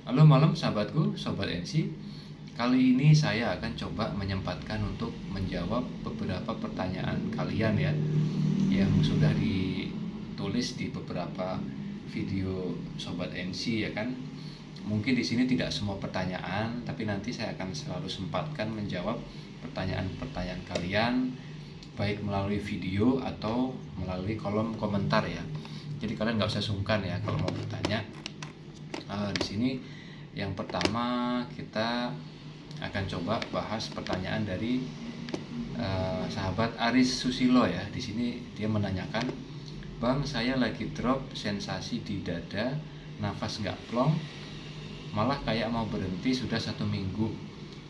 Halo malam sahabatku, Sobat NC. Kali ini saya akan coba menyempatkan untuk menjawab beberapa pertanyaan kalian ya, yang sudah ditulis di beberapa video Sobat NC ya kan. Mungkin di sini tidak semua pertanyaan, tapi nanti saya akan selalu sempatkan menjawab pertanyaan-pertanyaan kalian, baik melalui video atau melalui kolom komentar ya. Jadi kalian nggak usah sungkan ya kalau mau bertanya. Di sini yang pertama kita akan coba bahas pertanyaan dari sahabat Aris Susilo ya. Di sini dia menanyakan, Bang, saya lagi drop sensasi di dada, nafas nggak plong, malah kayak mau berhenti sudah 1 minggu.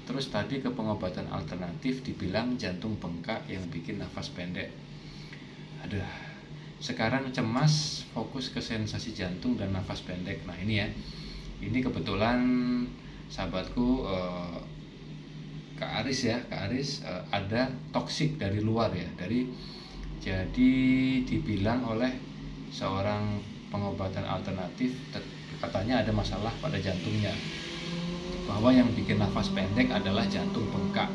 Terus tadi ke pengobatan alternatif dibilang jantung bengkak yang bikin nafas pendek. Aduh, sekarang cemas, fokus ke sensasi jantung dan nafas pendek. Nah ini ya, ini kebetulan sahabatku Kak Aris ya, Kak Aris ada toksik dari luar ya, jadi dibilang oleh seorang pengobatan alternatif katanya ada masalah pada jantungnya, bahwa yang bikin nafas pendek adalah jantung bengkak.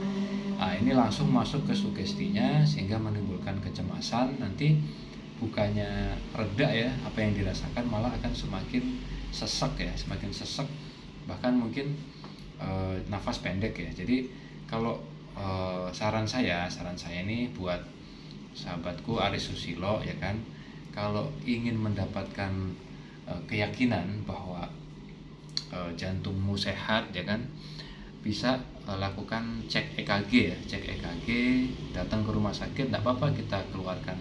Nah ini langsung masuk ke sugestinya sehingga menimbulkan kecemasan. Nanti bukannya reda ya apa yang dirasakan, malah akan semakin sesek ya, semakin sesek, bahkan mungkin nafas pendek ya. Jadi kalau saran saya ini buat sahabatku Aris Susilo ya kan, kalau ingin mendapatkan keyakinan bahwa jantungmu sehat ya kan, bisa lakukan cek EKG ya, cek EKG, datang ke rumah sakit, tidak apa-apa, kita keluarkan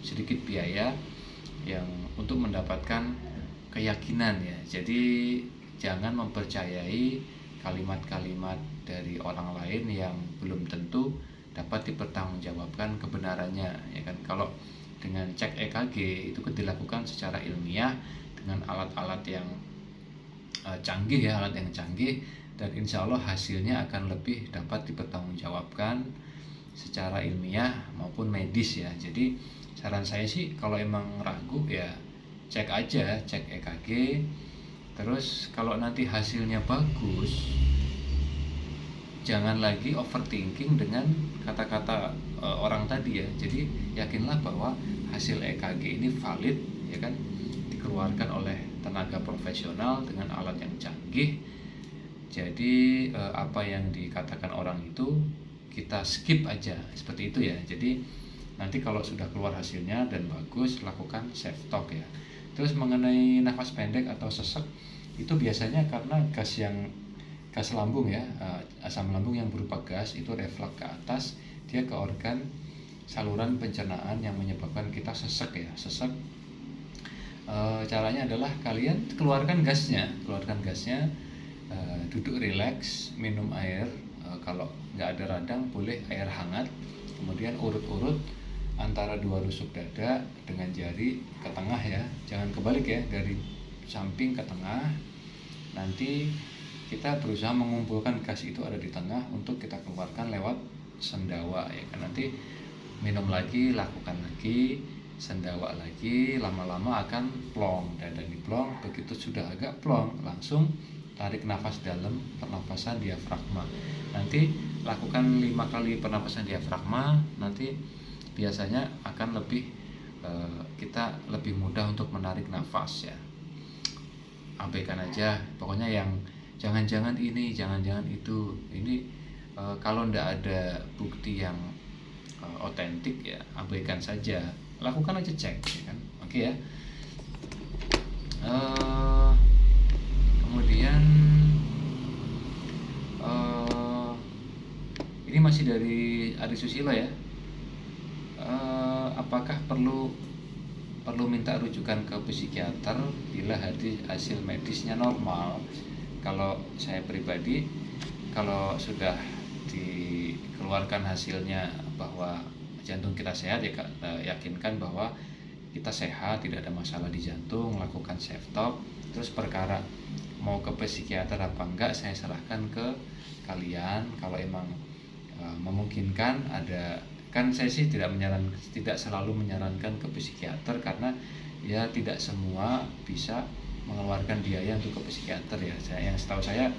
sedikit biaya yang untuk mendapatkan keyakinan ya. Jadi jangan mempercayai kalimat-kalimat dari orang lain yang belum tentu dapat dipertanggungjawabkan kebenarannya ya kan. Kalau dengan cek EKG itu dilakukan secara ilmiah dengan alat-alat yang canggih ya, alat yang canggih, dan insya Allah hasilnya akan lebih dapat dipertanggungjawabkan secara ilmiah maupun medis ya. Jadi saran saya sih kalau emang ragu ya cek aja, cek EKG. Terus kalau nanti hasilnya bagus, jangan lagi overthinking dengan kata-kata orang tadi ya. Jadi yakinlah bahwa hasil EKG ini valid ya kan, dikeluarkan oleh tenaga profesional dengan alat yang canggih. Jadi apa yang dikatakan orang itu kita skip aja, seperti itu ya. Jadi nanti kalau sudah keluar hasilnya dan bagus, lakukan self talk ya. Terus mengenai nafas pendek atau sesek, itu biasanya karena gas lambung ya, asam lambung yang berupa gas itu refleks ke atas, dia ke organ saluran pencernaan yang menyebabkan kita sesek ya, sesek. Caranya adalah kalian keluarkan gasnya, duduk rileks, minum air, kalau nggak ada radang boleh air hangat, kemudian urut-urut antara dua rusuk dada dengan jari ke tengah ya, jangan kebalik ya, dari samping ke tengah. Nanti kita berusaha mengumpulkan gas itu ada di tengah untuk kita keluarkan lewat sendawa ya kan. Nanti minum lagi, lakukan lagi, sendawa lagi, lama-lama akan plong, dada di plong. Begitu sudah agak plong, langsung tarik nafas dalam, pernapasan diafragma. Nanti lakukan 5 kali pernapasan diafragma, nanti biasanya akan kita lebih mudah untuk menarik nafas ya. Abaikan aja, pokoknya yang jangan-jangan ini, jangan-jangan itu. Ini kalau ndak ada bukti yang otentik ya abaikan saja, lakukan aja cek ya kan. Oke ya. Kemudian ini masih dari Aris Susilo ya. Apakah perlu minta rujukan ke psikiater bila hasil medisnya normal? Kalau saya pribadi, kalau sudah dikeluarkan hasilnya bahwa jantung kita sehat ya, yakinkan bahwa kita sehat, tidak ada masalah di jantung, lakukan self talk. Terus perkara mau ke psikiater apa enggak, saya serahkan ke kalian. Kalau emang memungkinkan, ada kan saya sih tidak selalu menyarankan ke psikiater, karena ya tidak semua bisa mengeluarkan biaya untuk ke psikiater ya. Yang setahu saya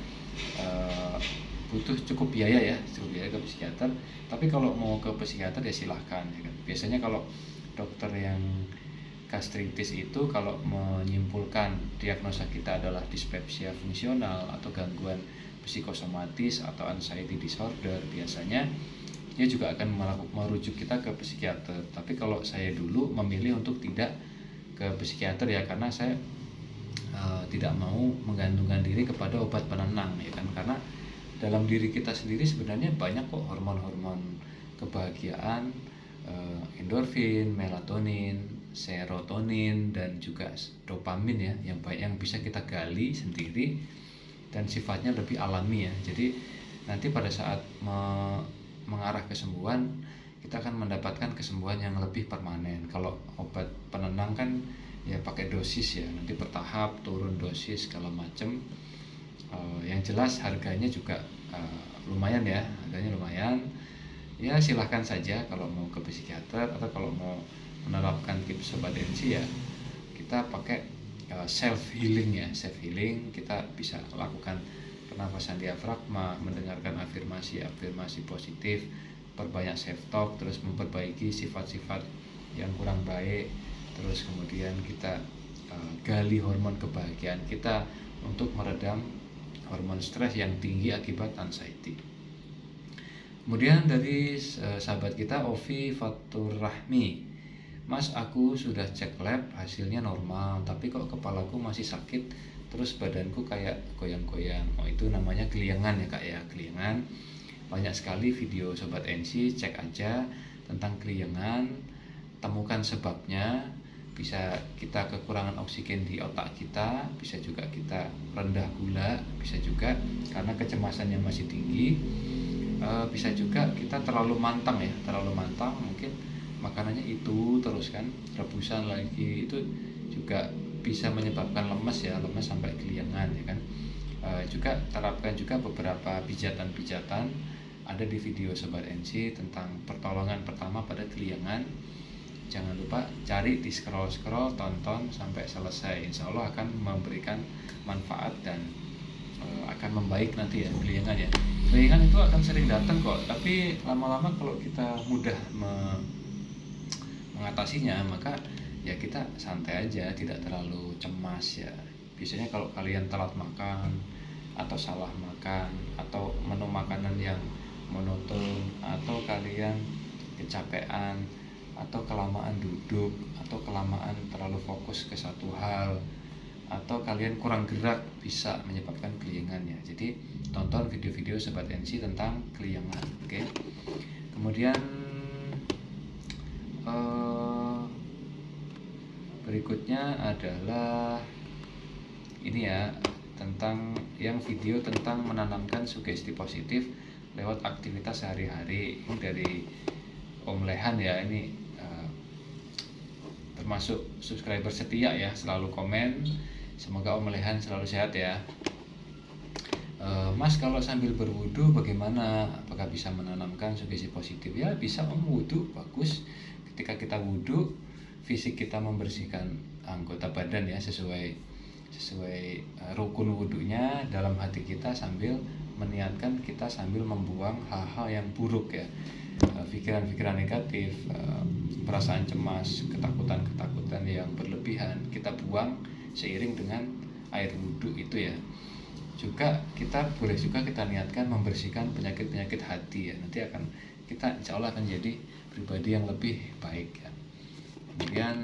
butuh cukup biaya ke psikiater. Tapi kalau mau ke psikiater ya silahkan ya kan. Biasanya kalau dokter yang gastritis itu kalau menyimpulkan diagnosa kita adalah dispepsia fungsional atau gangguan psikosomatis atau anxiety disorder, biasanya dia juga akan merujuk kita ke psikiater. Tapi kalau saya dulu memilih untuk tidak ke psikiater ya, karena saya tidak mau menggantungkan diri kepada obat penenang ya kan, karena dalam diri kita sendiri sebenarnya banyak kok hormon-hormon kebahagiaan, endorfin, melatonin, serotonin, dan juga dopamin ya, yang baik yang bisa kita gali sendiri dan sifatnya lebih alami ya. Jadi nanti pada saat mengarah kesembuhan, kita akan mendapatkan kesembuhan yang lebih permanen. Kalau obat penenang kan ya pakai dosis ya, nanti bertahap turun dosis segala macam. Yang jelas harganya juga lumayan ya, harganya lumayan. Ya silahkan saja kalau mau ke psikiater, atau kalau mau menerapkan tips Sobat NC ya kita pakai self healing ya. Self healing kita bisa lakukan pernafasan diafragma, mendengarkan afirmasi positif, perbanyak self talk, terus memperbaiki sifat-sifat yang kurang baik, terus kemudian kita gali hormon kebahagiaan kita untuk meredam hormon stres yang tinggi akibat anxiety. Kemudian dari sahabat kita Ovi Fatur Rahmi, Mas, aku sudah cek lab, hasilnya normal, tapi kok kepalaku masih sakit, terus badanku kayak goyang-goyang. Oh, itu namanya keliengan ya kak ya, keliengan. Banyak sekali video Sobat NC, cek aja tentang keliengan, temukan sebabnya. Bisa kita kekurangan oksigen di otak kita, bisa juga kita rendah gula, bisa juga karena kecemasan yang masih tinggi, bisa juga kita terlalu mantang ya, mungkin makanannya itu terus kan, rebusan lagi, itu juga bisa menyebabkan lemes sampai keliengan ya kan. Juga terapkan juga beberapa pijatan-pijatan ada di video Sobat NC tentang pertolongan pertama pada keliengan. Jangan lupa cari, di scroll, tonton sampai selesai. Insya Allah akan memberikan manfaat dan akan membaik nanti ya keliengan ya. Keliengan itu akan sering datang kok, tapi lama-lama kalau kita mudah mengatasinya, maka ya kita santai aja, tidak terlalu cemas ya. Biasanya kalau kalian telat makan atau salah makan, atau menu makanan yang monoton, atau kalian kecapean, atau kelamaan duduk, atau kelamaan terlalu fokus ke satu hal, atau kalian kurang gerak, bisa menyebabkan keliengan ya. Jadi tonton video-video Sobat NC tentang keliengan, oke? Kemudian berikutnya adalah ini ya, tentang yang video tentang menanamkan sugesti positif lewat aktivitas sehari-hari. Ini dari Om Lehan ya, ini termasuk subscriber setia ya, selalu komen. Semoga Om Lehan selalu sehat ya. Mas, kalau sambil berwudu bagaimana? Apakah bisa menanamkan sugesti positif? Ya bisa Om, wudu bagus. Ketika kita wudu, fisik kita membersihkan anggota badan ya, sesuai rukun wudunya. Dalam hati kita sambil meniatkan, kita sambil membuang hal-hal yang buruk ya, pikiran-pikiran negatif, perasaan cemas, ketakutan yang berlebihan, kita buang seiring dengan air wudhu itu ya. Juga kita boleh juga kita niatkan membersihkan penyakit hati ya. Nanti akan kita insya Allah akan jadi pribadi yang lebih baik ya. Kemudian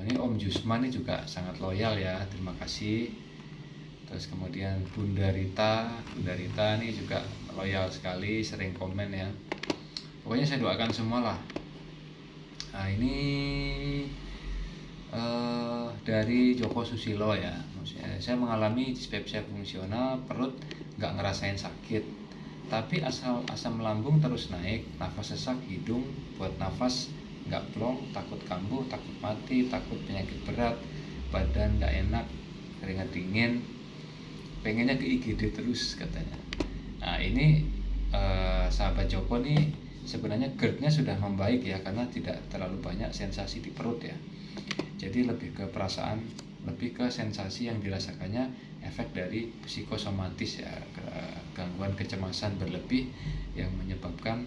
ini Om Jusman ini juga sangat loyal ya, terima kasih. Terus kemudian Bunda Rita ini juga loyal sekali, sering komen ya. Pokoknya saya doakan semua lah. Nah ini dari Joko Susilo ya. Saya mengalami dispepsia fungsional, perut nggak ngerasain sakit, tapi asam lambung terus naik, nafas sesak, hidung buat nafas nggak plong, takut kambuh, takut mati, takut penyakit berat, badan nggak enak, keringat dingin, pengennya ke IGD terus katanya. Nah ini sahabat Joko nih sebenarnya GERD-nya sudah membaik ya, karena tidak terlalu banyak sensasi di perut ya. Jadi lebih ke perasaan, lebih ke sensasi yang dirasakannya, efek dari psikosomatis ya, gangguan kecemasan berlebih yang menyebabkan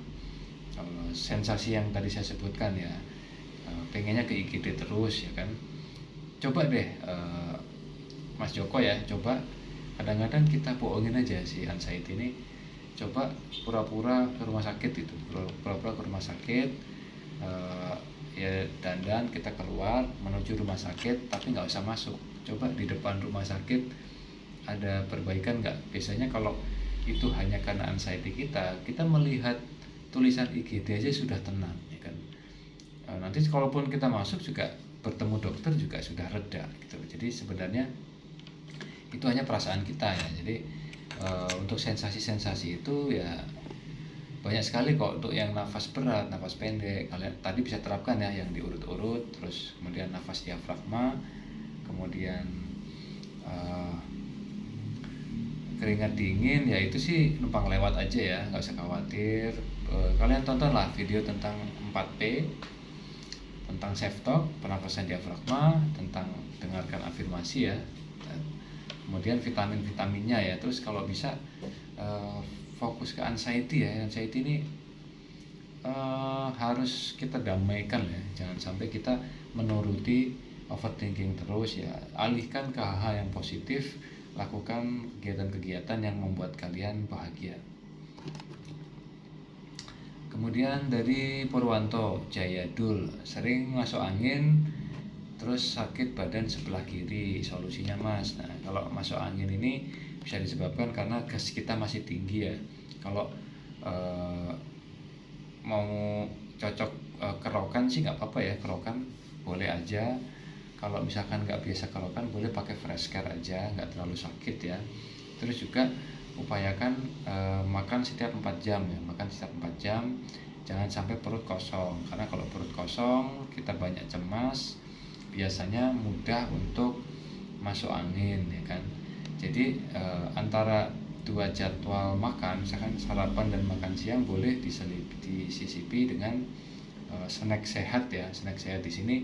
sensasi yang tadi saya sebutkan ya, pengennya ke IGD terus ya kan. Coba deh Mas Joko ya, coba kadang-kadang kita bohongin aja si anxiety ini, coba pura-pura ke rumah sakit itu, pura-pura ke rumah sakit, ya dandan, kita keluar menuju rumah sakit tapi nggak usah masuk. Coba di depan rumah sakit ada perbaikan nggak? Biasanya kalau itu hanya karena anxiety kita melihat tulisan IGD aja sudah tenang ya kan. Nanti kalaupun kita masuk juga bertemu dokter juga sudah reda gitu. Jadi sebenarnya itu hanya perasaan kita ya. Jadi untuk sensasi-sensasi itu ya banyak sekali kok. Untuk yang nafas berat, nafas pendek, kalian tadi bisa terapkan ya, yang diurut-urut. Terus kemudian nafas diafragma, kemudian keringat dingin, ya itu sih numpang lewat aja ya, nggak usah khawatir. Kalian tontonlah video tentang 4P, tentang self talk, pernapasan diafragma, tentang dengarkan afirmasi ya, kemudian vitamin-vitaminnya ya. Terus kalau bisa fokus ke anxiety ya. Anxiety ini harus kita damaikan ya, jangan sampai kita menuruti overthinking terus ya. Alihkan ke hal-hal yang positif, lakukan kegiatan-kegiatan yang membuat kalian bahagia. Kemudian dari Purwanto Jayadul, sering masuk angin terus sakit badan sebelah kiri, solusinya Mas. Nah, kalau masuk angin ini bisa disebabkan karena gas kita masih tinggi ya. Kalau mau cocok kerokan sih nggak apa-apa ya, kerokan boleh aja. Kalau misalkan nggak biasa kerokan, boleh pakai fresh care aja, nggak terlalu sakit ya. Terus juga upayakan makan setiap 4 jam ya, makan setiap 4 jam, jangan sampai perut kosong. Karena kalau perut kosong, kita banyak cemas, biasanya mudah untuk masuk angin ya kan. Jadi antara 2 jadwal makan, misalkan sarapan dan makan siang, boleh disisipi dengan snack sehat ya. Snack sehat di sini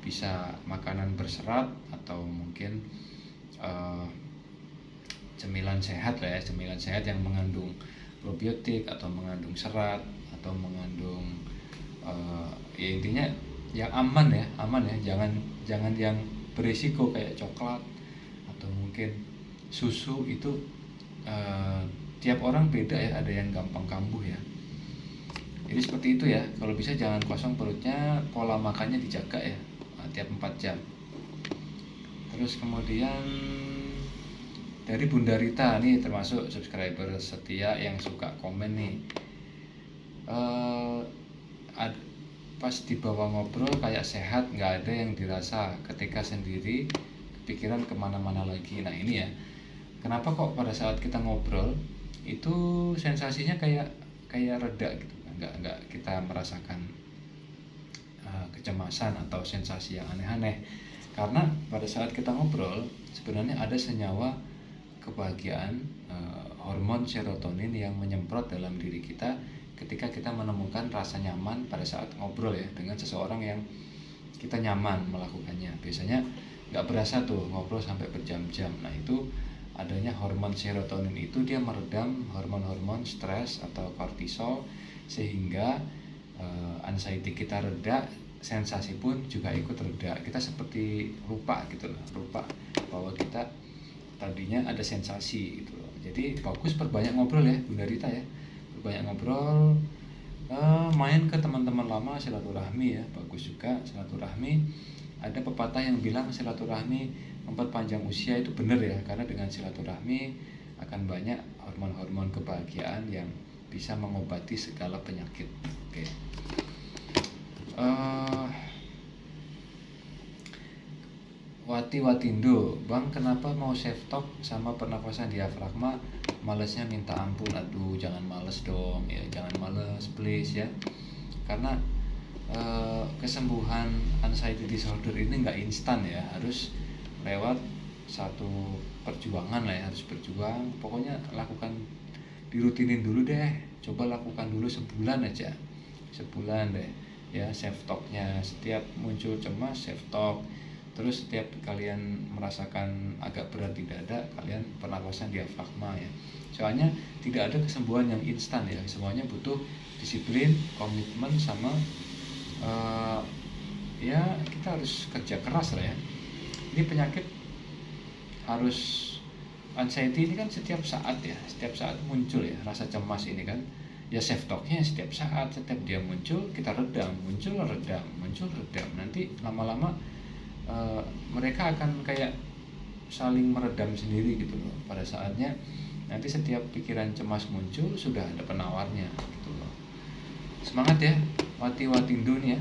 bisa makanan berserat atau mungkin cemilan sehat lah ya, cemilan sehat yang mengandung probiotik atau mengandung serat atau mengandung ya intinya yang aman ya, jangan yang berisiko kayak coklat atau mungkin susu. Itu tiap orang beda ya, ada yang gampang kambuh ya. Jadi seperti itu ya, kalau bisa jangan kosong perutnya, pola makannya dijaga ya, tiap 4 jam. Terus kemudian dari Bunda Rita nih, termasuk subscriber setia yang suka komen nih, pas dibawa ngobrol kayak sehat, nggak ada yang dirasa, ketika sendiri kepikiran kemana-mana lagi. Nah ini ya, kenapa kok pada saat kita ngobrol itu sensasinya kayak reda gitu, nggak kita merasakan kecemasan atau sensasi yang aneh-aneh. Karena pada saat kita ngobrol sebenarnya ada senyawa kebahagiaan, hormon serotonin yang menyemprot dalam diri kita ketika kita menemukan rasa nyaman pada saat ngobrol ya dengan seseorang yang kita nyaman melakukannya. Biasanya nggak berasa tuh ngobrol sampai berjam-jam. Nah itu adanya hormon serotonin itu, dia meredam hormon-hormon stres atau kortisol, sehingga anxiety kita reda, sensasi pun juga ikut reda. Kita seperti lupa gitu loh, lupa bahwa kita tadinya ada sensasi gitu loh. Jadi bagus perbanyak ngobrol ya Bunda Rita ya, perbanyak ngobrol, main ke teman-teman lama, silaturahmi ya, bagus juga silaturahmi. Ada pepatah yang bilang silaturahmi memperpanjang usia, itu benar ya, karena dengan silaturahmi akan banyak hormon-hormon kebahagiaan yang bisa mengobati segala penyakit. Oke. Wati Watindo, Bang kenapa mau self talk sama pernapasan diafragma malesnya minta ampun? Aduh jangan males dong ya, jangan males please ya. Karena kesembuhan anxiety disorder ini nggak instan ya, harus lewat satu perjuangan lah ya, harus berjuang. Pokoknya lakukan, dirutinin dulu deh, coba lakukan dulu sebulan aja, sebulan deh ya self talknya. Setiap muncul cemas self talk, Terus setiap kalian merasakan agak berat di dada, kalian pernapasan diafragma ya. Soalnya tidak ada kesembuhan yang instan ya, semuanya butuh disiplin, komitmen, sama ya kita harus kerja keras lah ya. Ini penyakit harus, anxiety ini kan setiap saat ya, setiap saat muncul ya rasa cemas ini kan. Ya self talknya setiap saat, setiap dia muncul kita redam, muncul redam, muncul redam. Nanti lama-lama mereka akan kayak saling meredam sendiri gitu loh. Pada saatnya nanti setiap pikiran cemas muncul sudah ada penawarnya gitu loh. Semangat ya, wati-watindo nih ya.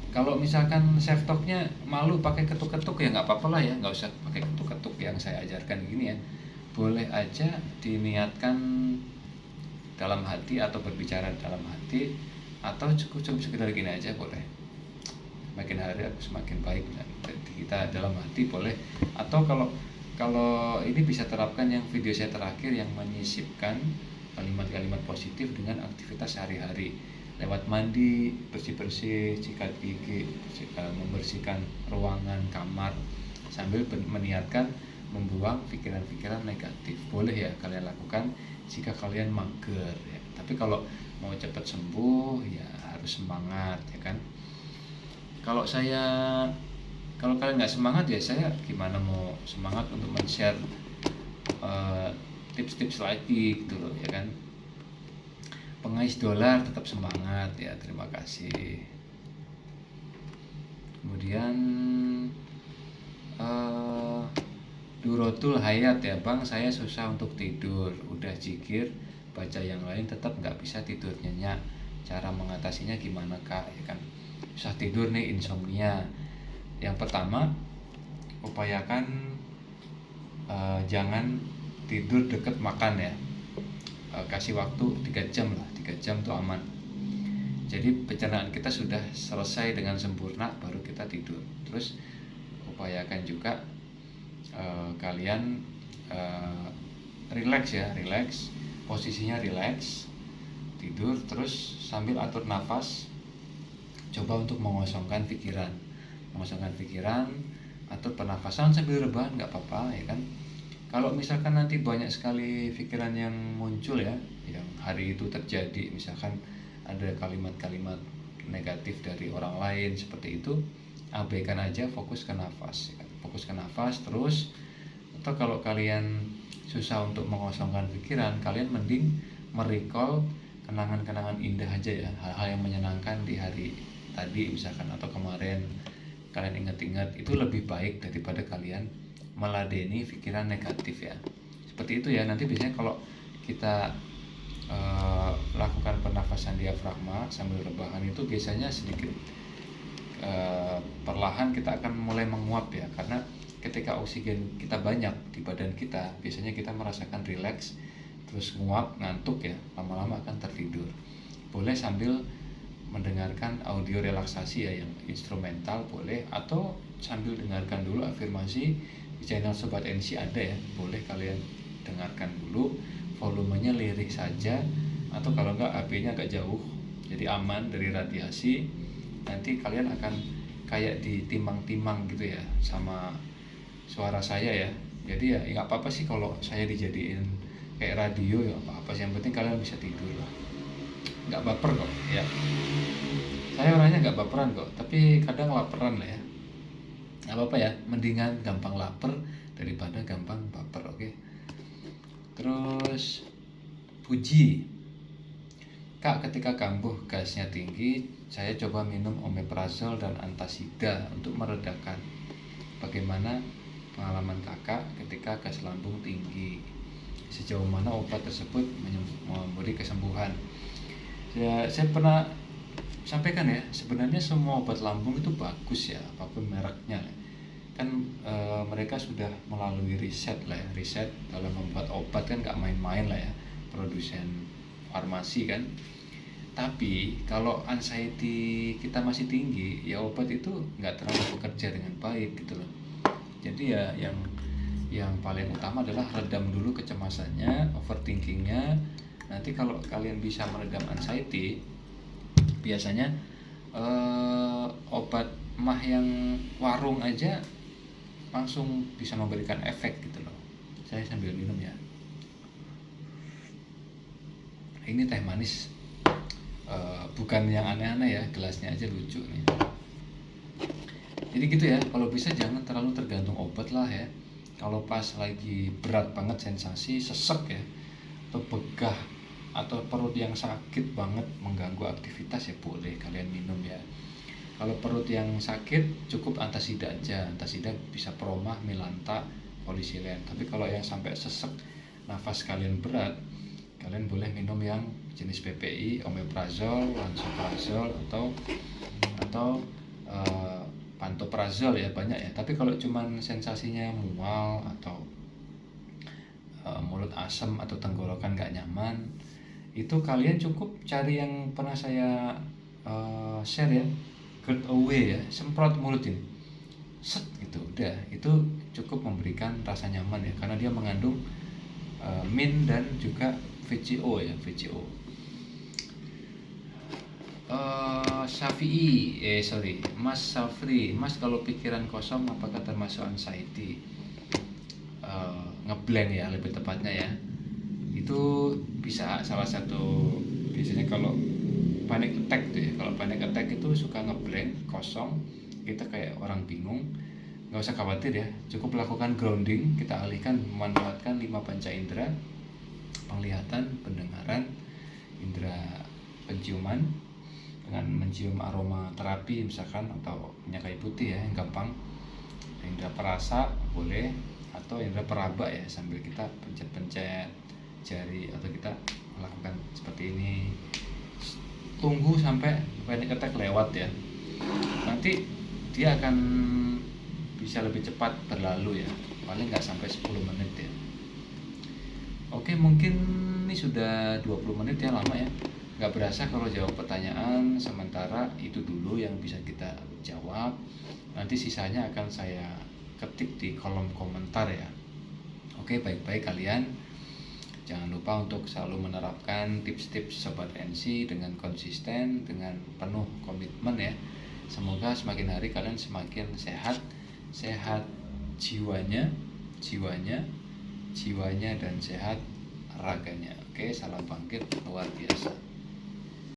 Kalau misalkan self talknya malu pakai ketuk-ketuk ya nggak apa-apa lah ya, nggak usah pakai ketuk-ketuk yang saya ajarkan gini ya. Boleh aja diniatkan dalam hati atau berbicara dalam hati, atau cukup sekedar gini aja boleh. Makin hari aku semakin baik, dan kita dalam hati boleh. Atau kalau ini bisa terapkan yang video saya terakhir yang menyisipkan kalimat-kalimat positif dengan aktivitas sehari-hari, lewat mandi, bersih-bersih, sikat gigi, membersihkan ruangan, kamar, sambil meniatkan membuang pikiran-pikiran negatif. Boleh ya kalian lakukan jika kalian mager ya. Tapi kalau mau cepat sembuh ya harus semangat ya kan. Kalau kalian nggak semangat ya saya gimana mau semangat untuk men-share tips-tips lagi gitu loh ya kan. Pengais dolar tetap semangat ya, terima kasih. Kemudian Durotul Hayat ya, Bang saya susah untuk tidur, udah jikir baca yang lain tetap nggak bisa tidur nyenyak, cara mengatasinya gimana Kak ya kan. Susah tidur nih, insomnia. Yang pertama, upayakan jangan tidur deket makan ya. Kasih waktu 3 jam lah, 3 jam tuh aman. Jadi pencernaan kita sudah selesai dengan sempurna baru kita tidur. Terus upayakan juga kalian relax ya, relax, posisinya relax, tidur terus sambil atur nafas. Coba untuk mengosongkan pikiran, atur pernafasan sambil rebahan nggak apa-apa ya kan. Kalau misalkan nanti banyak sekali pikiran yang muncul ya, yang hari itu terjadi, misalkan ada kalimat-kalimat negatif dari orang lain seperti itu, abaikan aja, fokus ke nafas ya kan? Fokus ke nafas terus. Atau kalau kalian susah untuk mengosongkan pikiran, kalian mending merecall kenangan-kenangan indah aja ya, hal-hal yang menyenangkan di hari tadi misalkan atau kemarin, kalian ingat-ingat, itu lebih baik daripada kalian meladeni pikiran negatif ya. Seperti itu ya. Nanti biasanya kalau kita lakukan pernafasan diafragma sambil rebahan itu biasanya sedikit perlahan kita akan mulai menguap ya, karena ketika oksigen kita banyak di badan kita, biasanya kita merasakan rileks, terus nguap, ngantuk ya, lama-lama akan tertidur. Boleh sambil mendengarkan audio relaksasi ya yang instrumental boleh, atau sambil dengarkan dulu afirmasi di channel Sobat NC ada ya, boleh kalian dengarkan dulu, volumenya lirik saja, atau kalau enggak HP-nya agak jauh jadi aman dari radiasi. Nanti kalian akan kayak ditimang-timang gitu ya sama suara saya ya. Jadi ya nggak apa-apa sih kalau saya dijadiin kayak radio ya, apa-apa sih, yang penting kalian bisa tidur lah. Nggak baper kok ya, saya orangnya nggak baperan kok, tapi kadang laperan lah ya. Nggak apa-apa ya, mendingan gampang lapar daripada gampang baper. Oke. Terus Puji, Kak ketika kambuh gasnya tinggi, saya coba minum omeprazol dan antasida untuk meredakan. Bagaimana pengalaman kakak ketika gas lambung tinggi? Sejauh mana obat tersebut memberi kesembuhan? Saya pernah sampaikan ya, sebenarnya semua obat lambung itu bagus ya, apapun mereknya kan. Mereka sudah melalui riset lah ya, riset dalam membuat obat kan nggak main-main lah ya, produsen farmasi kan. Tapi kalau anxiety kita masih tinggi ya, obat itu nggak terlalu bekerja dengan baik gitu loh. Jadi ya yang paling utama adalah redam dulu kecemasannya, overthinkingnya. Nanti kalau kalian bisa meredam anxiety, biasanya obat mah yang warung aja langsung bisa memberikan efek gitu loh. Saya sambil minum ya. Ini teh manis, bukan yang aneh-aneh ya, gelasnya aja lucu nih. Jadi gitu ya, kalau bisa jangan terlalu tergantung obat lah ya. Kalau pas lagi berat banget sensasi sesek ya, atau begah, atau perut yang sakit banget mengganggu aktivitas, ya boleh kalian minum ya. Kalau perut yang sakit cukup antasida aja. Antasida bisa Promah, Milanta, Polisilen. Tapi kalau yang sampai sesek, nafas kalian berat, kalian boleh minum yang jenis PPI, omeprazol, lansoprazol, atau pantoprazol ya, banyak ya. Tapi kalau cuman sensasinya mual atau mulut asam atau tenggorokan gak nyaman, itu kalian cukup cari yang pernah saya share ya, GERD Away ya, semprot mulut ini, set gitu, udah itu cukup memberikan rasa nyaman ya, karena dia mengandung mint dan juga VCO ya, VCO. Mas Safri, Mas kalau pikiran kosong apakah termasuk anxiety? Ngeblank ya lebih tepatnya ya. Itu bisa salah satu, biasanya kalau panic attack tuh ya, kalau panic attack itu suka ngeblank, kosong, kita kayak orang bingung. Nggak usah khawatir ya, cukup lakukan grounding, kita alihkan memanfaatkan 5 panca indera, penglihatan, pendengaran, indera penciuman, dengan mencium aroma terapi misalkan, atau minyak kayu putih ya yang gampang. Indera perasa boleh, atau indera peraba ya, sambil kita pencet-pencet jari, atau kita melakukan seperti ini. Tunggu sampai panic attack lewat ya, nanti dia akan bisa lebih cepat berlalu ya, paling nggak sampai 10 menit ya. Oke, mungkin ini sudah 20 menit ya, lama ya. Nggak berasa kalau jawab pertanyaan, sementara itu dulu yang bisa kita jawab. Nanti sisanya akan saya ketik di kolom komentar ya. Oke, baik-baik kalian. Jangan lupa untuk selalu menerapkan tips-tips Sobat NC dengan konsisten, dengan penuh komitmen ya. Semoga semakin hari kalian semakin sehat jiwanya dan sehat raganya. Oke, salam bangkit luar biasa.